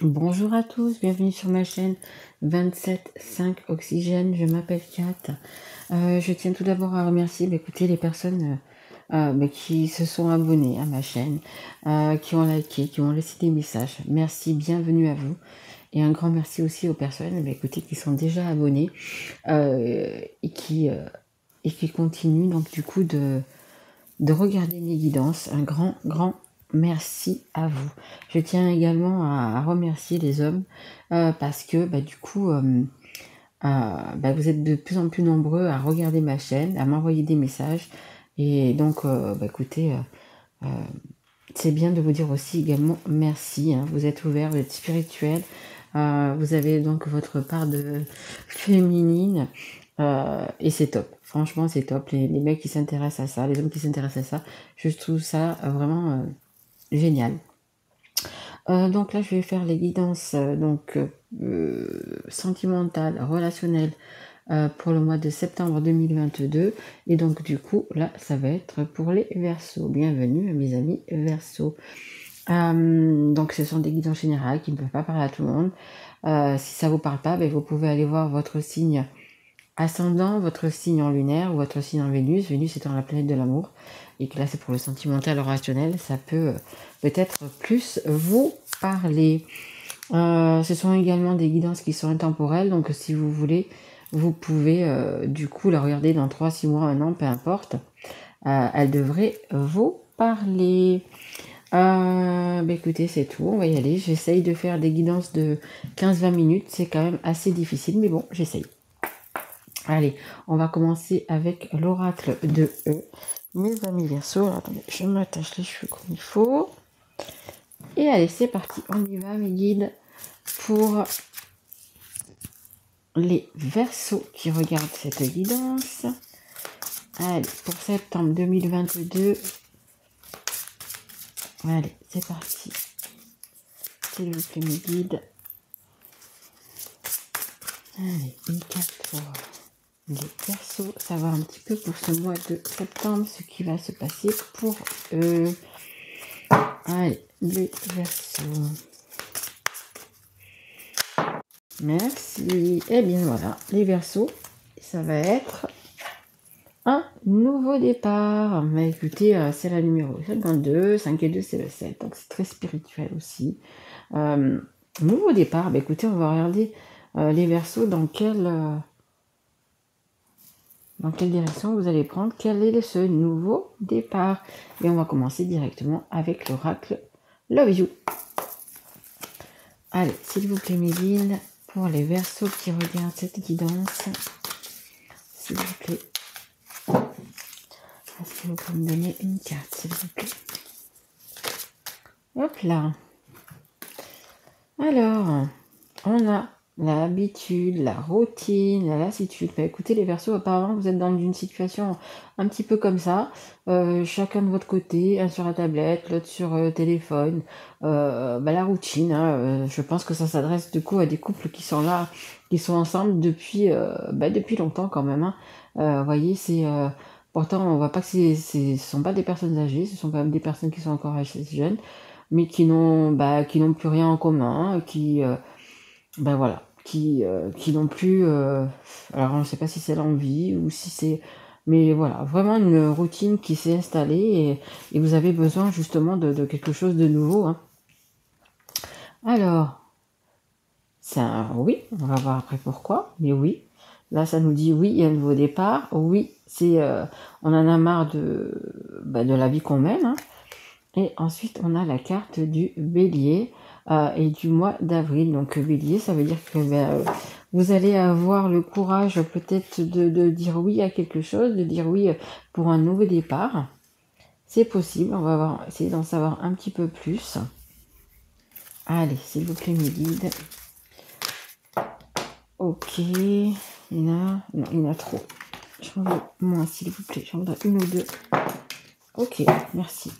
Bonjour à tous, bienvenue sur ma chaîne 27.5 Oxygène, je m'appelle Kat. Je tiens tout d'abord à remercier écoutez, les personnes qui se sont abonnées à ma chaîne, qui ont liké, qui ont laissé des messages. Merci, bienvenue à vous. Et un grand merci aussi aux personnes écoutez, qui sont déjà abonnées et qui continuent donc du coup de regarder mes guidances. Un grand merci à vous. Je tiens également à remercier les hommes parce que du coup vous êtes de plus en plus nombreux à regarder ma chaîne, à m'envoyer des messages et donc écoutez, c'est bien de vous dire aussi également merci, hein. Vous êtes ouverts, vous êtes spirituels, vous avez donc votre part de féminine et c'est top. Franchement, c'est top. Les mecs qui s'intéressent à ça, les hommes qui s'intéressent à ça, je trouve ça vraiment génial. Donc là, je vais faire les guidances sentimentales, relationnelles pour le mois de septembre 2022. Et donc, du coup, là, ça va être pour les Verseaux. Bienvenue, mes amis Verseaux. Donc, ce sont des guidances générales qui ne peuvent pas parler à tout le monde. Si ça vous parle pas, vous pouvez aller voir votre signe ascendant, votre signe en lunaire ou votre signe en Vénus. Vénus étant la planète de l'amour. Et que là, c'est pour le sentimental, le rationnel. Ça peut peut-être plus vous parler. Ce sont également des guidances qui sont intemporelles. Donc, si vous voulez, vous pouvez du coup la regarder dans 3, 6 mois, 1 an, peu importe. Elle devrait vous parler. Écoutez, c'est tout. On va y aller. J'essaye de faire des guidances de 15-20 minutes. C'est quand même assez difficile, mais bon, j'essaye. Allez, on va commencer avec l'oracle de E. Mes amis Verseaux, attendez, je m'attache les cheveux comme il faut. Et allez, c'est parti, on y va mes guides pour les Verseaux qui regardent cette guidance. Allez, pour septembre 2022. Allez, c'est parti. S'il vous plaît mes guides. Allez, une carte pour les Verseaux, savoir un petit peu pour ce mois de septembre ce qui va se passer pour eux. Allez, les Verseaux. Merci. Et bien voilà, les Verseaux, ça va être un nouveau départ. Mais écoutez, c'est la numéro 52, 5 et 2 c'est le 7, donc c'est très spirituel aussi. Nouveau départ, écoutez, on va regarder les Verseaux dans quelle direction vous allez prendre, quel est ce nouveau départ. Et on va commencer directement avec l'oracle Love You. Allez, s'il vous plaît mes guides, pour les Verseaux qui regardent cette guidance, s'il vous plaît, est-ce que vous pouvez me donner une carte, s'il vous plaît? Hop là. Alors, on a l'habitude, la routine, la lassitude. Écoutez, les Verseaux, apparemment, vous êtes dans une situation un petit peu comme ça. Chacun de votre côté, un sur la tablette, l'autre sur téléphone. La routine, hein, je pense que ça s'adresse du coup à des couples qui sont là, qui sont ensemble depuis longtemps quand même. Hein. Vous voyez, c'est... pourtant, on voit pas que ce sont pas des personnes âgées, ce sont quand même des personnes qui sont encore assez jeunes, mais qui n'ont plus rien en commun, qui n'ont plus alors on ne sait pas si c'est l'envie ou si c'est, mais voilà, vraiment une routine qui s'est installée et vous avez besoin justement de quelque chose de nouveau, hein. Alors c'est un oui, on va voir après pourquoi, mais oui, là ça nous dit oui, il y a un nouveau départ, oui, c'est on en a marre de la vie qu'on mène, hein. Et ensuite, on a la carte du Bélier et du mois d'avril. Donc, Bélier, ça veut dire que vous allez avoir le courage peut-être de dire oui à quelque chose, de dire oui pour un nouveau départ. C'est possible, on va essayer d'en savoir un petit peu plus. Allez, s'il vous plaît, mes guides. Ok, il y en a trop. J'en veux moins, s'il vous plaît. J'en voudrais une ou deux. Ok, merci.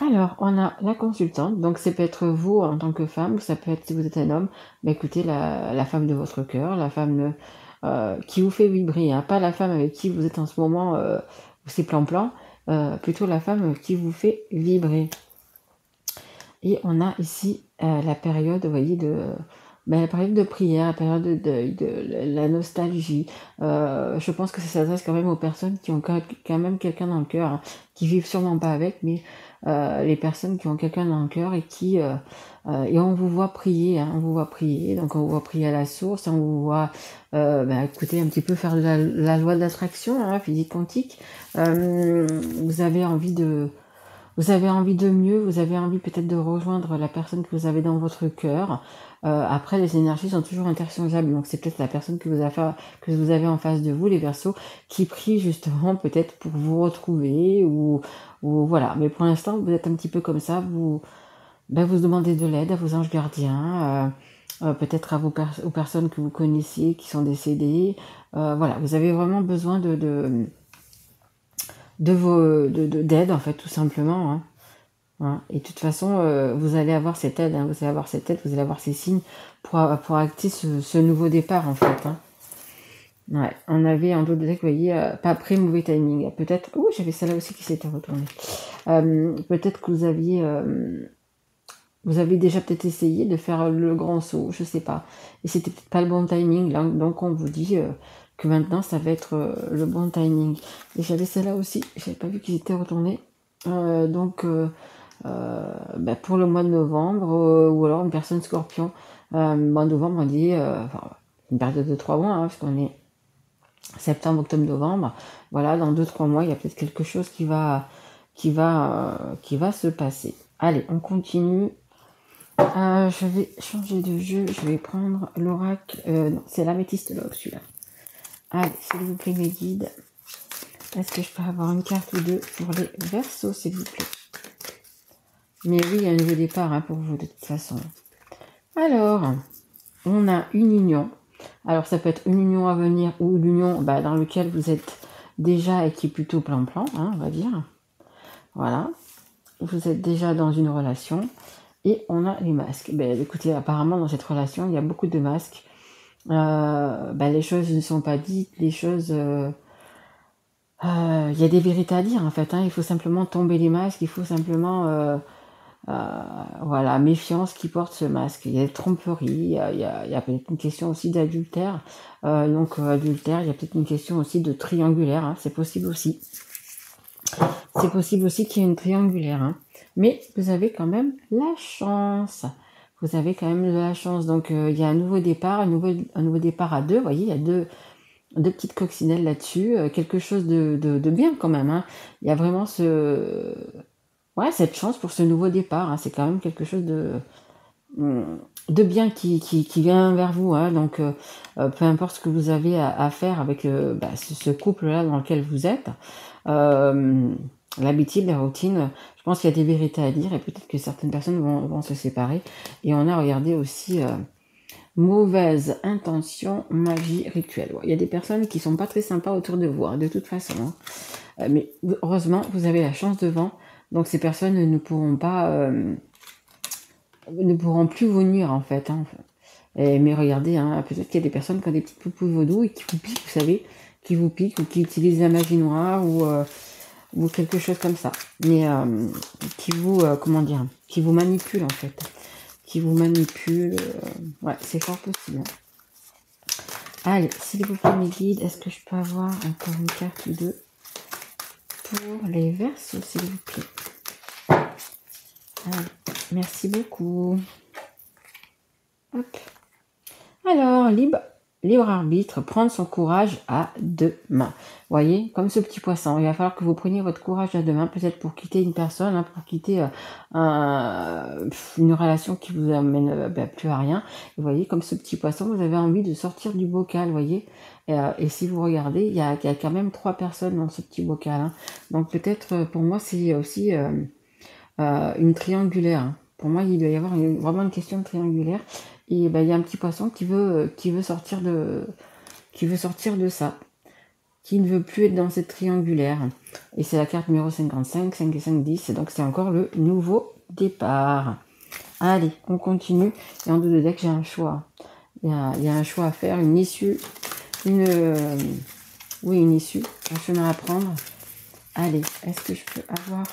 Alors, on a la consultante, donc ça peut être vous en tant que femme, ça peut être si vous êtes un homme, écoutez, la femme de votre cœur, la femme qui vous fait vibrer, hein, pas la femme avec qui vous êtes en ce moment, c'est plan-plan, plutôt la femme qui vous fait vibrer. Et on a ici la période, vous voyez, la période de prière, la période de deuil, de la nostalgie. Je pense que ça s'adresse quand même aux personnes qui ont quand même quelqu'un dans le cœur, hein, qui vivent sûrement pas avec, mais les personnes qui ont quelqu'un dans le cœur et qui... et on vous voit prier, hein, on vous voit prier, donc on vous voit prier à la source, on vous voit, écoutez, un petit peu faire de la loi de l'attraction, hein, physique quantique. Vous avez envie de... Vous avez envie de mieux, vous avez envie peut-être de rejoindre la personne que vous avez dans votre cœur. Après, les énergies sont toujours interchangeables, donc c'est peut-être la personne que vous avez en face de vous, les Verseaux, qui prie justement peut-être pour vous retrouver ou voilà. Mais pour l'instant, vous êtes un petit peu comme ça, vous demandez de l'aide à vos anges gardiens, peut-être aux personnes que vous connaissiez qui sont décédées. Voilà, vous avez vraiment besoin d'aide en fait, tout simplement, hein. Hein. Et de toute façon, vous allez avoir cette aide, hein, vous allez avoir cette aide, vous allez avoir ces signes pour acter ce nouveau départ en fait, hein. Ouais, on avait un autre deck, vous voyez, pas après mauvais timing. Peut-être, j'avais celle-là aussi qui s'était retournée. Peut-être que vous avez déjà peut-être essayé de faire le grand saut, je sais pas. Et c'était peut-être pas le bon timing, là, donc on vous dit que maintenant ça va être le bon timing. Et j'avais celle-là aussi, j'avais pas vu qu'ils étaient retournés. Pour le mois de novembre, ou alors une personne scorpion. Mois de novembre, on dit une période de 3 mois, hein, parce qu'on est septembre, octobre, novembre. Voilà, dans 2-3 mois, il y a peut-être quelque chose qui va se passer. Allez, on continue. Je vais changer de jeu, je vais prendre l'oracle. Non, c'est l'améthyste là, celui-là. Allez, s'il vous plaît, mes guides. Est-ce que je peux avoir une carte ou deux pour les Verseaux, s'il vous plaît? Mais oui, il y a un nouveau départ, hein, pour vous, de toute façon. Alors, on a une union. Alors, ça peut être une union à venir ou l'union dans laquelle vous êtes déjà et qui est plutôt plan-plan, hein, on va dire. Voilà. Vous êtes déjà dans une relation. Et on a les masques. Écoutez, apparemment, dans cette relation, il y a beaucoup de masques. Les choses ne sont pas dites, les choses... il y a des vérités à dire, en fait, hein. Il faut simplement tomber les masques, il faut simplement... voilà, méfiance qui porte ce masque. Il y a des tromperies, il y a peut-être une question aussi d'adultère. Adultère, il y a peut-être une question aussi de triangulaire, hein. C'est possible aussi. C'est possible aussi qu'il y ait une triangulaire, hein. Mais vous avez quand même la chance. Vous avez quand même de la chance. Donc, il y a un nouveau départ, un nouveau départ à deux. Vous voyez, il y a deux petites coccinelles là-dessus. Quelque chose de bien quand même, hein. Il y a vraiment cette chance pour ce nouveau départ, hein. C'est quand même quelque chose de bien qui vient vers vous, hein. Donc, peu importe ce que vous avez à faire avec ce couple-là dans lequel vous êtes, l'habitude, la routine, je pense qu'il y a des vérités à dire et peut-être que certaines personnes vont se séparer. Et on a regardé aussi mauvaise intention, magie, rituel. Il y a des personnes qui sont pas très sympas autour de vous, hein, de toute façon, hein. Mais heureusement, vous avez la chance devant. Donc ces personnes ne pourront plus vous nuire en fait, hein. Mais regardez, hein, peut-être qu'il y a des personnes qui ont des petites poupoules vaudou et qui vous piquent, vous savez, qui vous piquent ou qui utilisent la magie noire ou quelque chose comme ça. Mais qui vous manipulent en fait. Qui vous manipulent. Ouais, c'est fort possible, hein. Allez, s'il vous plaît mes guides, est-ce que je peux avoir encore une carte ou deux pour les Verseaux, s'il vous plaît? Allez, merci beaucoup. Hop. Alors, libre arbitre, prendre son courage à deux mains. Vous voyez, comme ce petit poisson, il va falloir que vous preniez votre courage à deux mains, peut-être pour quitter une personne, hein, pour quitter une relation qui vous amène plus à rien. Vous voyez, comme ce petit poisson, vous avez envie de sortir du bocal, vous voyez. Et si vous regardez, il y a quand même 3 personnes dans ce petit bocal, hein. Donc peut-être, pour moi, c'est aussi une triangulaire, hein. Pour moi, il doit y avoir vraiment une question de triangulaire. Et il y a un petit poisson qui veut sortir de ça, qui ne veut plus être dans cette triangulaire. Et c'est la carte numéro 55, 5 et 5, 10. Et donc c'est encore le nouveau départ. Allez, on continue. Et en deux de deck, j'ai un choix. Il y a un choix à faire, une issue, une issue, un chemin à prendre. Allez, est-ce que je peux avoir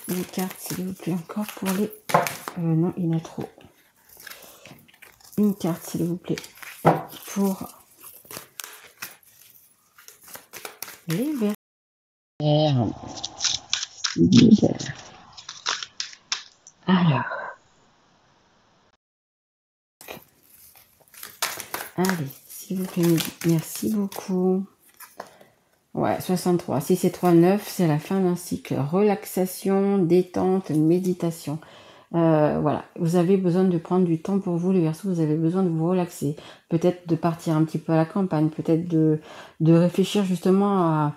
une carte, s'il vous plaît, encore pour les Non, il y en a trop. Une carte, s'il vous plaît, pour les verts. Alors. Allez, s'il vous plaît, merci beaucoup. Ouais, 63. Si c'est 3-9, c'est la fin d'un cycle. Relaxation, détente, méditation. Voilà, vous avez besoin de prendre du temps pour vous, les Verseaux, vous avez besoin de vous relaxer. Peut-être de partir un petit peu à la campagne, peut-être de réfléchir justement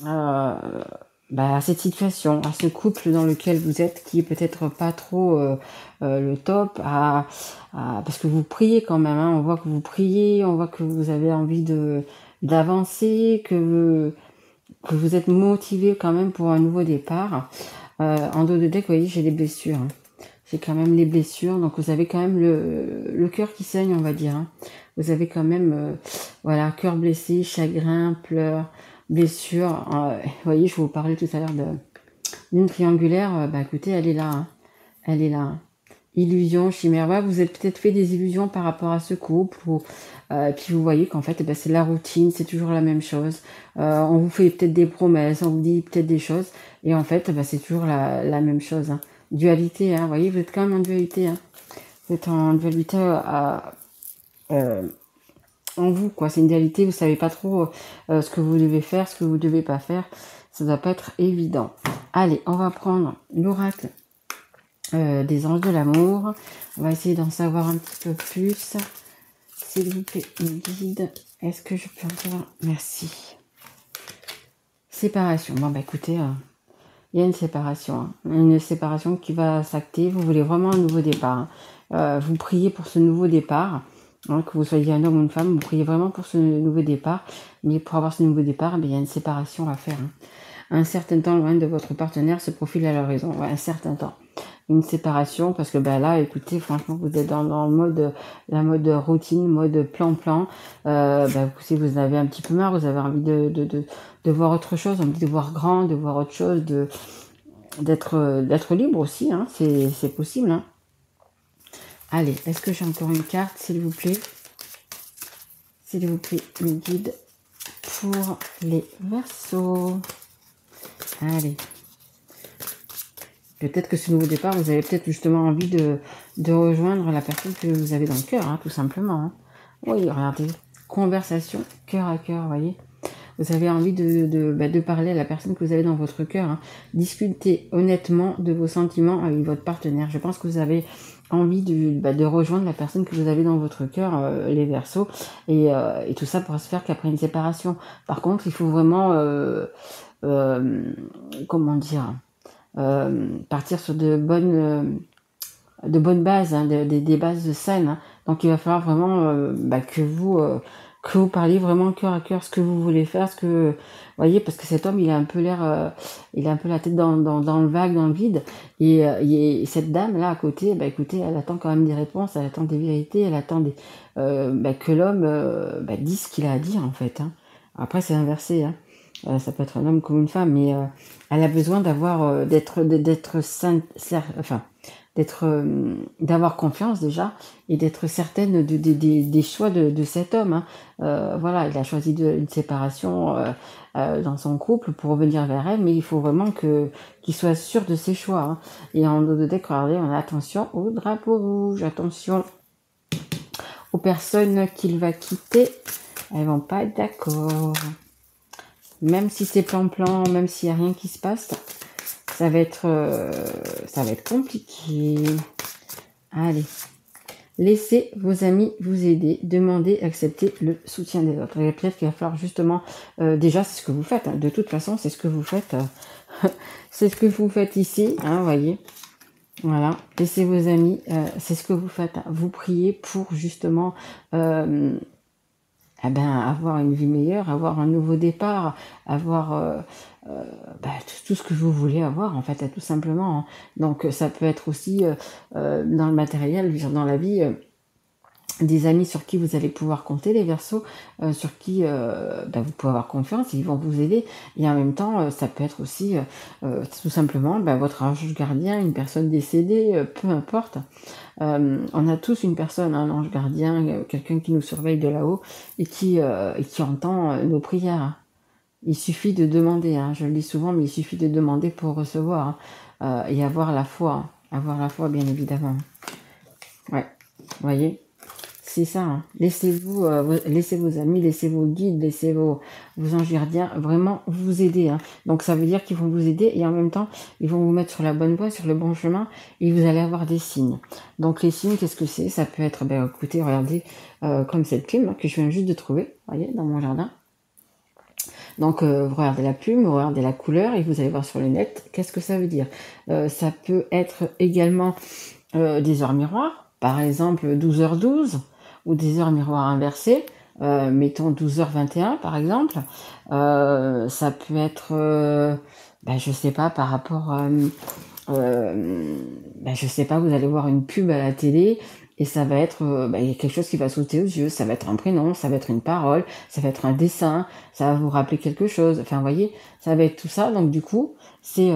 à cette situation, à ce couple dans lequel vous êtes, qui est peut-être pas trop le top, parce que vous priez quand même, hein, on voit que vous priez, on voit que vous avez envie d'avancer, que vous êtes motivé quand même pour un nouveau départ. En dos de deck, vous voyez, j'ai des blessures. Hein. J'ai quand même les blessures, donc vous avez quand même le cœur qui saigne, on va dire. Hein. Vous avez quand même, voilà, cœur blessé, chagrin, pleurs, blessures. Vous voyez, je vous parlais tout à l'heure d'une triangulaire. Bah écoutez, elle est là. Hein. Elle est là. Hein. Illusion, chimère. Ouais, vous avez peut-être fait des illusions par rapport à ce couple. Puis vous voyez qu'en fait, c'est la routine, c'est toujours la même chose. On vous fait peut-être des promesses, on vous dit peut-être des choses. Et en fait, c'est toujours la même chose. Hein. Dualité, hein. Vous voyez, vous êtes quand même en dualité. Hein. Vous êtes en dualité en vous, quoi. C'est une dualité, vous savez pas trop ce que vous devez faire, ce que vous devez pas faire. Ça doit pas être évident. Allez, on va prendre l'oracle des anges de l'amour. On va essayer d'en savoir un petit peu plus. S'il vous plaît, une guide. Est-ce que je peux avoir... Merci. Séparation. Bon, bah écoutez, il y a une séparation. Hein. Une séparation qui va s'acter. Vous voulez vraiment un nouveau départ. Hein. Vous priez pour ce nouveau départ. Hein, que vous soyez un homme ou une femme, vous priez vraiment pour ce nouveau départ. Mais pour avoir ce nouveau départ, il y a une séparation à faire. Hein. Un certain temps loin de votre partenaire se profile à l'horizon. Ouais, un certain temps. Une séparation, parce que là, écoutez, franchement, vous êtes dans le mode, la mode routine, mode plan. Si vous avez un petit peu marre, vous avez envie de voir autre chose, envie de voir grand, de voir autre chose, d'être libre aussi, hein, c'est possible. Hein. Allez, est-ce que j'ai encore une carte, s'il vous plaît? S'il vous plaît, le guide pour les Verseaux. Allez. Peut-être que ce nouveau départ, vous avez peut-être justement envie de rejoindre la personne que vous avez dans le cœur, hein, tout simplement. Hein. Oui, regardez, conversation cœur à cœur, vous voyez. Vous avez envie de parler à la personne que vous avez dans votre cœur. Hein. Discutez honnêtement de vos sentiments avec votre partenaire. Je pense que vous avez envie de rejoindre la personne que vous avez dans votre cœur, les Verseaux. Et tout ça pourra se faire qu'après une séparation. Par contre, il faut vraiment... comment dire partir sur de bonnes bases, hein, des bases saines. Hein. Donc il va falloir vraiment que vous parliez vraiment cœur à cœur ce que vous voulez faire, voyez, parce que cet homme il a un peu l'air, il a un peu la tête dans le vague, dans le vide, et cette dame là à côté, écoutez, elle attend quand même des réponses, elle attend des vérités, elle attend que l'homme dise ce qu'il a à dire en fait. Hein. Après c'est inversé. Hein. Ça peut être un homme comme une femme, mais elle a besoin d'avoir d'avoir confiance déjà et d'être certaine des choix de cet homme. Hein. Voilà, il a choisi une séparation dans son couple pour revenir vers elle, mais il faut vraiment qu'il soit sûr de ses choix. Hein. Et en dos de deck, regardez, on a attention au drapeau rouge, attention aux personnes qu'il va quitter, elles vont pas être d'accord. Même si c'est plan, même s'il n'y a rien qui se passe, ça va être compliqué. Allez, laissez vos amis vous aider, demandez, acceptez le soutien des autres. Et peut-être qu'il va falloir justement, déjà c'est ce que vous faites, hein. De toute façon c'est ce que vous faites, c'est ce que vous faites ici, hein, voyez. Voilà, laissez vos amis, c'est ce que vous faites, hein. Vous priez pour justement... avoir une vie meilleure, avoir un nouveau départ, avoir tout ce que vous voulez avoir, en fait, tout simplement. Hein. Donc, ça peut être aussi dans le matériel, dans la vie, des amis sur qui vous allez pouvoir compter, les Verseaux, sur qui vous pouvez avoir confiance, ils vont vous aider. Et en même temps, ça peut être aussi tout simplement votre ange gardien, une personne décédée, peu importe. On a tous une personne, un ange gardien, quelqu'un qui nous surveille de là-haut et qui entend nos prières, hein. Il suffit de demander, hein, je le dis souvent, mais il suffit de demander pour recevoir, hein, et avoir la foi, hein. Avoir la foi, bien évidemment. Ouais, vous voyez, c'est ça, hein. Laissez vos amis, laissez vos guides, laissez vos anges gardiens vraiment vous aider, hein. Donc ça veut dire qu'ils vont vous aider et en même temps, ils vont vous mettre sur la bonne voie, sur le bon chemin et vous allez avoir des signes. Donc les signes, qu'est-ce que c'est? Ça peut être, écoutez, regardez, comme cette plume, hein, que je viens juste de trouver, vous voyez, dans mon jardin. Donc, vous regardez la plume, vous regardez la couleur et vous allez voir sur le net, qu'est-ce que ça veut dire? Ça peut être également des heures miroirs, par exemple 12h12 ou des heures miroirs inversées, mettons 12h21 par exemple. Ça peut être, je sais pas, par rapport, je sais pas, vous allez voir une pub à la télé et ça va être il y a quelque chose qui va sauter aux yeux, ça va être un prénom, ça va être une parole, ça va être un dessin, ça va vous rappeler quelque chose, enfin vous voyez, ça va être tout ça. Donc du coup, c'est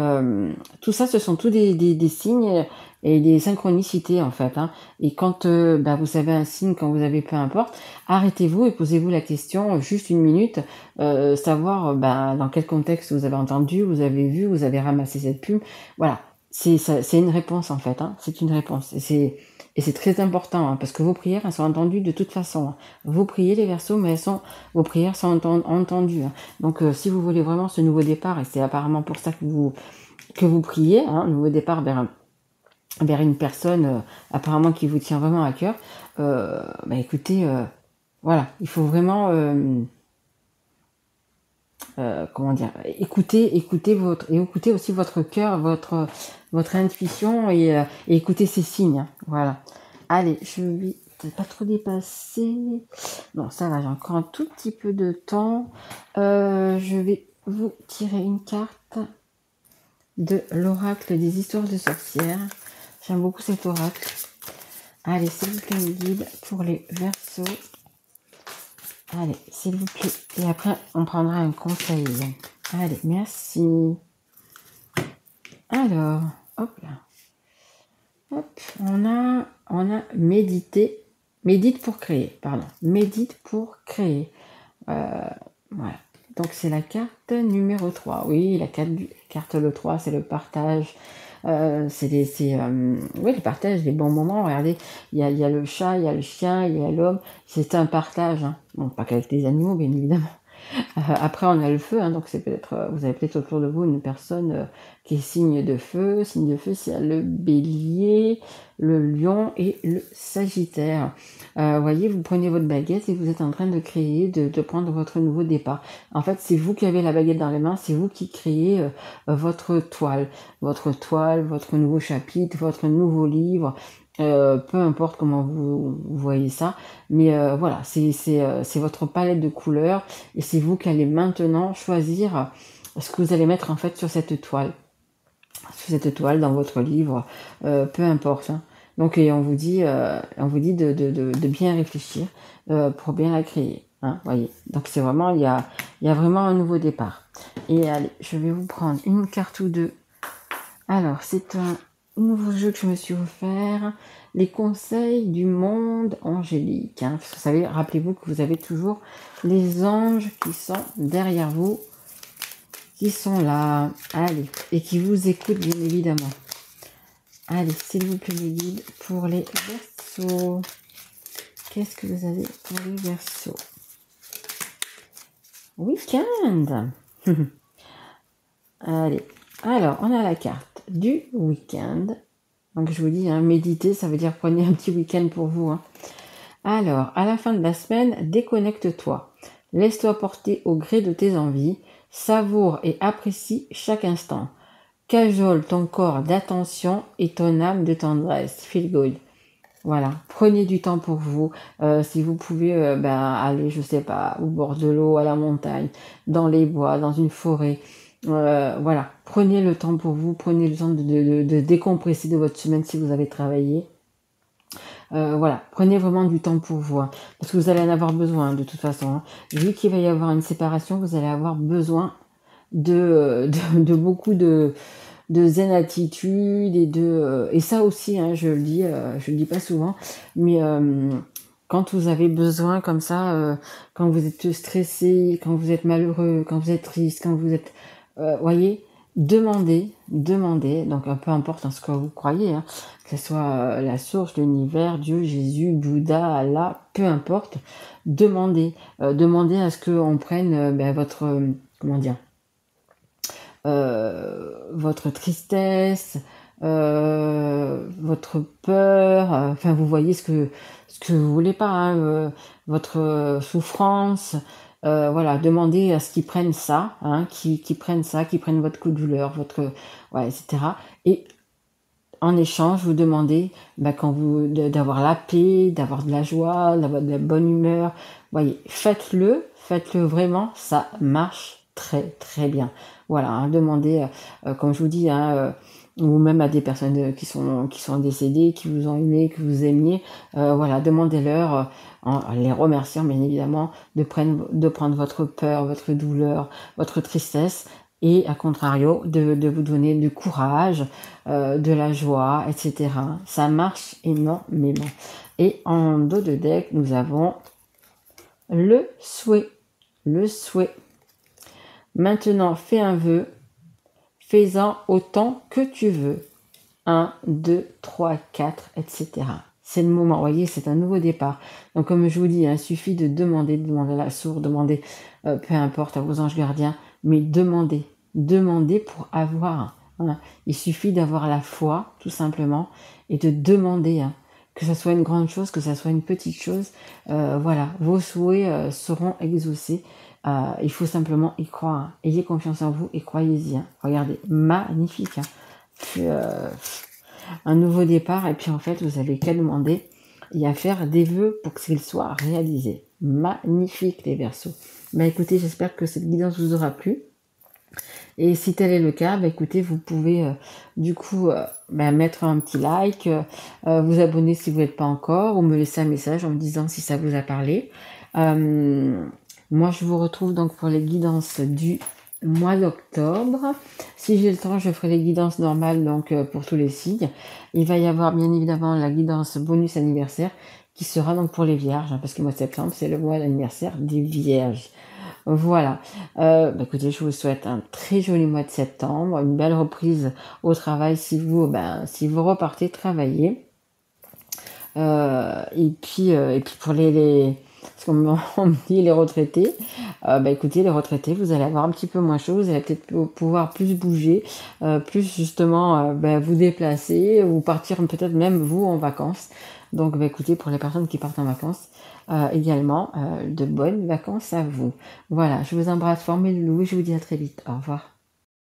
tout ça, ce sont tous des signes et des synchronicités en fait, hein. Et quand vous avez un signe, quand vous avez peu importe, arrêtez-vous et posez-vous la question, juste une minute, savoir dans quel contexte vous avez entendu, vous avez vu, vous avez ramassé cette plume, voilà. C'est une réponse en fait, hein. C'est une réponse et c'est très important, hein, parce que vos prières elles sont entendues de toute façon, hein. Vous priez les Verseaux, mais vos prières sont entendues, hein. Donc si vous voulez vraiment ce nouveau départ, et c'est apparemment pour ça que vous priez, hein, nouveau départ vers une personne apparemment qui vous tient vraiment à cœur, écoutez, voilà, il faut vraiment écoutez aussi votre cœur, votre intuition et écoutez ces signes, hein. Voilà. Allez, je vais peut-être pas trop dépasser. Non, ça va, j'ai encore un tout petit peu de temps. Je vais vous tirer une carte de l'oracle des histoires de sorcières. J'aime beaucoup cet oracle. Allez, s'il vous plaît, une guide pour les Verseaux. Allez, s'il vous plaît. Et après, on prendra un conseil. Allez, merci. Alors, hop là. Hop, on a médité. Médite pour créer, pardon. Médite pour créer. Voilà. Donc, c'est la carte numéro 3. Oui, la carte le 3, c'est le partage. C'est le partage, les bons moments. Regardez, il y a le chat, il y a le chien, il y a l'homme. C'est un partage, hein. Bon, pas qu'avec les animaux, bien évidemment. Après, on a le feu, hein, donc c'est peut-être, vous avez peut-être autour de vous une personne qui est signe de feu. Signe de feu, c'est le bélier, le lion et le sagittaire. Voyez, vous prenez votre baguette et vous êtes en train de créer, de prendre votre nouveau départ. En fait, c'est vous qui avez la baguette dans les mains, c'est vous qui créez votre toile, votre nouveau chapitre, votre nouveau livre. Peu importe comment vous voyez ça, mais voilà, c'est votre palette de couleurs et c'est vous qui allez maintenant choisir ce que vous allez mettre en fait sur cette toile dans votre livre, peu importe, hein. Donc et on vous dit de bien réfléchir pour bien la créer, hein, voyez. Donc c'est vraiment il y a vraiment un nouveau départ. Et allez, je vais vous prendre une carte ou deux. Alors c'est un nouveau jeu que je me suis offert, les conseils du monde angélique, hein. Vous savez, rappelez-vous que vous avez toujours les anges qui sont derrière vous, qui sont là, allez, et qui vous écoutent bien évidemment. Allez, s'il vous plaît, les guides pour les Verseaux. Qu'est-ce que vous avez pour les Verseaux? Week-end. Allez, alors on a la carte du week-end. Donc je vous dis, hein, méditer, ça veut dire prenez un petit week-end pour vous, hein. Alors, à la fin de la semaine, déconnecte-toi. Laisse-toi porter au gré de tes envies. Savoure et apprécie chaque instant. Cajole ton corps d'attention et ton âme de tendresse. Feel good. Voilà, prenez du temps pour vous. Si vous pouvez aller, je sais pas, au bord de l'eau, à la montagne, dans les bois, dans une forêt. Voilà, prenez le temps pour vous. Prenez le temps de décompresser de votre semaine si vous avez travaillé. Voilà, prenez vraiment du temps pour vous, hein, parce que vous allez en avoir besoin de toute façon, hein. Vu qu'il va y avoir une séparation, vous allez avoir besoin de beaucoup de zen attitude et ça aussi, hein, je le dis pas souvent, mais quand vous avez besoin comme ça, quand vous êtes stressé, quand vous êtes malheureux, quand vous êtes triste, quand vous êtes, voyez, demandez, donc peu importe en ce que vous croyez, hein, que ce soit la source, l'univers, Dieu, Jésus, Bouddha, Allah, peu importe, demandez à ce qu'on prenne votre, comment dire, votre tristesse, votre peur, enfin vous voyez ce que vous voulez pas, hein, votre souffrance, voilà, demandez à ce qu'ils prennent ça, hein, qu'ils prennent ça, qu'ils prennent votre coup de douleur, votre, ouais, etc. Et en échange, vous demandez d'avoir la paix, d'avoir de la joie, d'avoir de la bonne humeur. Voyez, faites-le vraiment, ça marche très très bien. Voilà, hein, demandez, comme je vous dis, hein, ou même à des personnes qui sont décédées, qui vous ont aimé, que vous aimiez, voilà, demandez-leur, en les remerciant bien évidemment, de prendre votre peur, votre douleur, votre tristesse, et à contrario, de vous donner du courage, de la joie, etc. Ça marche énormément. Et en dos de deck, nous avons le souhait. Le souhait. Maintenant, fais un vœu. Fais-en autant que tu veux. 1, 2, 3, 4, etc. C'est le moment, vous voyez, c'est un nouveau départ. Donc comme je vous dis, il suffit de demander à la source, demander, peu importe, à vos anges gardiens, mais demandez pour avoir. Hein. Il suffit d'avoir la foi, tout simplement, et de demander, hein, que ça soit une grande chose, que ça soit une petite chose, voilà, vos souhaits seront exaucés. Il faut simplement y croire. Hein. Ayez confiance en vous et croyez-y. Hein. Regardez, magnifique. Hein. Un nouveau départ, et puis en fait, vous avez qu'à demander et à faire des vœux pour qu'ils soient réalisés. Magnifique, les Verseaux. Écoutez, j'espère que cette guidance vous aura plu. Et si tel est le cas, écoutez, vous pouvez du coup mettre un petit like, vous abonner si vous n'êtes pas encore, ou me laisser un message en me disant si ça vous a parlé. Moi, je vous retrouve donc pour les guidances du mois d'octobre. Si j'ai le temps, je ferai les guidances normales donc pour tous les signes. Il va y avoir bien évidemment la guidance bonus anniversaire qui sera donc pour les vierges, hein, parce que le mois de septembre, c'est le mois d'anniversaire des vierges. Voilà. Écoutez, je vous souhaite un très joli mois de septembre, une belle reprise au travail si vous repartez travailler. Et puis pour parce qu'on on me dit les retraités, écoutez, les retraités, vous allez avoir un petit peu moins chaud, vous allez peut-être pouvoir plus bouger, plus justement vous déplacer ou partir peut-être même vous en vacances. Donc écoutez, pour les personnes qui partent en vacances, également de bonnes vacances à vous. Voilà, je vous embrasse fort mes loulous et je vous dis à très vite. Au revoir.